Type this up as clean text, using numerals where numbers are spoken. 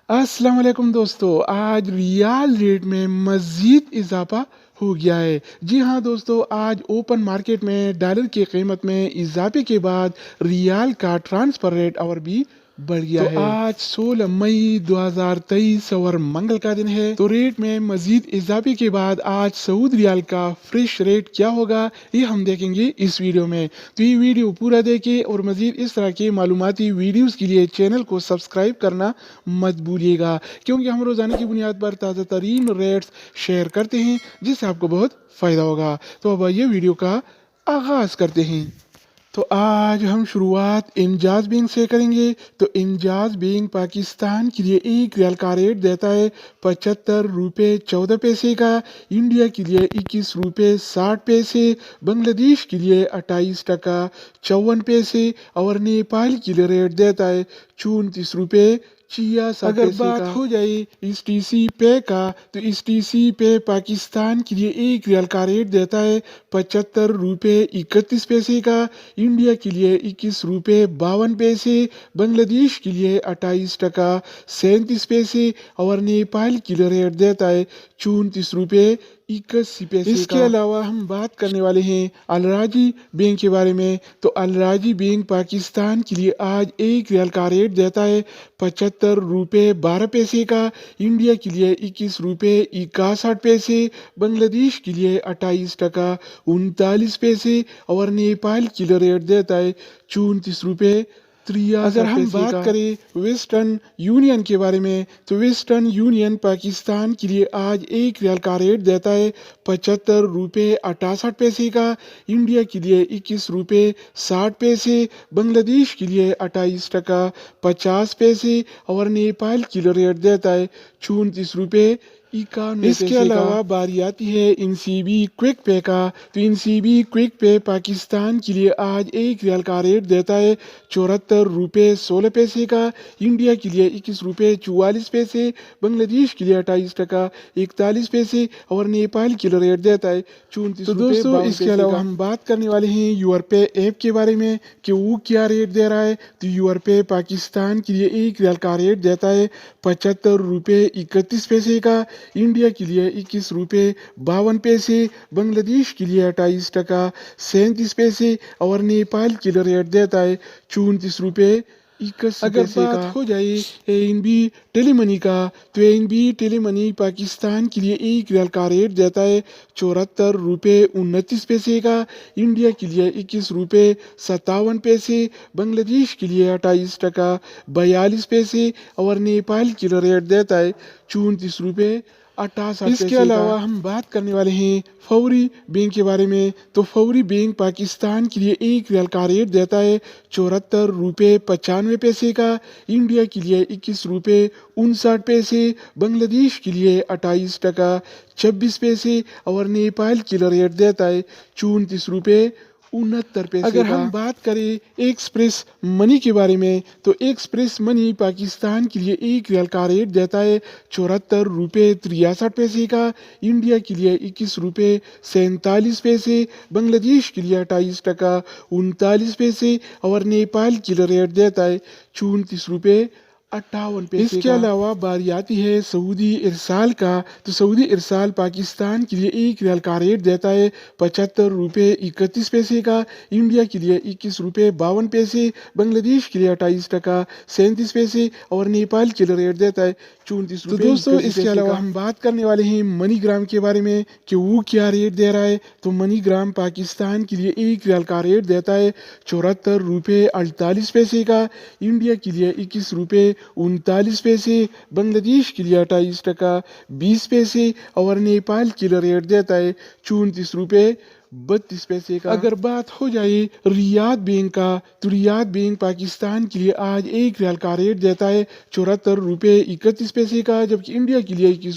अस्सलाम वालेकुम दोस्तों, आज रियाल रेट में मज़ीद इजाफा हो गया है। जी हाँ दोस्तों, आज ओपन मार्केट में डॉलर की कीमत में इजाफे के बाद रियाल का ट्रांसफर रेट और भी बढ़ गया है। आज 16 मई 2023 और मंगल का दिन है। तो रेट में मजीद इजाफे के बाद आज सऊदी रियाल का फ्रेश रेट क्या होगा, ये हम देखेंगे इस वीडियो में। तो ये वीडियो पूरा देखें और मजीद इस तरह के मालूमाती वीडियोस के लिए चैनल को सब्सक्राइब करना मत भूलिएगा, क्योंकि हम रोजाना की बुनियाद पर ताज़ा तरीन रेट्स शेयर करते हैं जिससे आपको बहुत फ़ायदा होगा। तो अब आइए वीडियो का आगाज़ करते हैं। तो आज हम शुरुआत इंजाज बैंक से करेंगे। तो इंजाज बैंक पाकिस्तान के लिए एक रियाल का रेट देता है 75 रुपये 14 पैसे का, इंडिया के लिए 21 रुपये 60 पैसे, बांग्लादेश के लिए 28 टका 54 पैसे और नेपाल के लिए रेट देता है 34 रुपये 66 अगर बात हो जाए इस टीसी पे का, तो इस टीसी पे पाकिस्तान के लिए एक रियाल का रेट देता है 75 रुपये 31 पैसे का, इंडिया के लिए 21 रुपये 52 पैसे, बांग्लादेश के लिए 28 टका 37 पैसे और नेपाल के लिए रेट देता है 34 रुपये 81 पैसे। इसके अलावा हम बात करने वाले हैं अलराजी बैंक के बारे में। तो अलराजी बैंक पाकिस्तान के लिए आज एक रियाल का रेट देता है 75 रुपये 12 पैसे का, इंडिया के लिए 21 रुपये 61 पैसे, बांग्लादेश के लिए 28 टका 39 पैसे और नेपाल के लिए रेट देता है 34 रुपये 63 अगर हम बात करें वेस्टर्न यूनियन के बारे में, तो वेस्टर्न यूनियन पाकिस्तान के लिए आज एक रियाल का रेट देता है 75 रुपये 68 पैसे का, इंडिया के लिए 21 रुपये 60 पैसे, बांग्लादेश के लिए 28 टका 50 पैसे और नेपाल के लिए रेट देता है 34 रुपये 91 इसके अलावा बारी आती है इनसीबी क्विक पे का। तो इनसीबी क्विक पे पाकिस्तान के लिए आज एक रियाल का रेट देता है 74 रुपये 16 पैसे का, इंडिया के लिए 21 रुपये 44 पैसे, बांग्लादेश के लिए 28 टका 41 पैसे और नेपाल के लिए रेट देता है 34 रुपये। दोस्तों इसके अलावा हम बात करने वाले हैं यूरपे ऐप के बारे में कि वो क्या रेट दे रहा है। तो यूरपे पाकिस्तान के लिए एक रियाल का रेट देता है 75 रुपये 31 पैसे का, इंडिया के लिए 21 रुपये 52 पैसे, बांग्लादेश के लिए 28 टका 37 पैसे और नेपाल के लिए रेट देता है 34 रुपये 81 अगर बात हो जाए एएनबी टेलीमनी का, तो एएनबी टेलीमनी पाकिस्तान के लिए एक रियाल का रेट देता है 74 रुपये 29 पैसे का, इंडिया के लिए 21 रुपये 57 पैसे, बांग्लादेश के लिए 28 टका 42 पैसे और नेपाल के लिए रेट देता है 34 रुपये 68 इसके अलावा हम बात करने वाले हैं फौरी बैंक के बारे में। तो फौरी बैंक पाकिस्तान के लिए एक रियाल का रेट देता है 74 रुपये 95 पैसे का, इंडिया के लिए 21 रुपये 59 पैसे, बांग्लादेश के लिए 28 टका 26 पैसे और नेपाल के लिए रेट देता है 34 रुपये 69 पैसे अगर हम बात करें एक्सप्रेस मनी के बारे में, तो एक्सप्रेस मनी पाकिस्तान के लिए एक रियाल का रेट देता है 74 रुपये 63 पैसे का, इंडिया के लिए 21 रुपये 47 पैसे, बांग्लादेश के लिए 28 टका 39 पैसे और नेपाल के लिए रेट देता है 34 रुपये 58 पैसे इसके अलावा बारी आती है सऊदी इरसाल का। तो सऊदी इरसाल पाकिस्तान के लिए एक रियाल का रेट देता है 75 रुपये 31 पैसे का, इंडिया के लिए 21 रुपये 52 पैसे, बांग्लादेश के लिए 28 टका 37 पैसे और नेपाल के लिए रेट देता है 34 रुपये। तो दोस्तों इसके अलावा हम बात करने वाले हैं मनीग्राम के बारे में कि वो क्या रेट दे रहा है। तो मनीग्राम पाकिस्तान के लिए एक रियाल का रेट देता है 74 रुपये 48 पैसे का, इंडिया के लिए 21 रुपये 39 पैसे, बांग्लादेश के लिए 28 टका 20 पैसे और नेपाल के लिए रेट देता है 34 रुपये 32 पैसे का। अगर बात हो जाए रियाद बैंक का, तो रियाद बैंक पाकिस्तान के लिए आज एक रियाल का रेट देता है 74 रुपये 31 पैसे का, जबकि इंडिया के लिए 21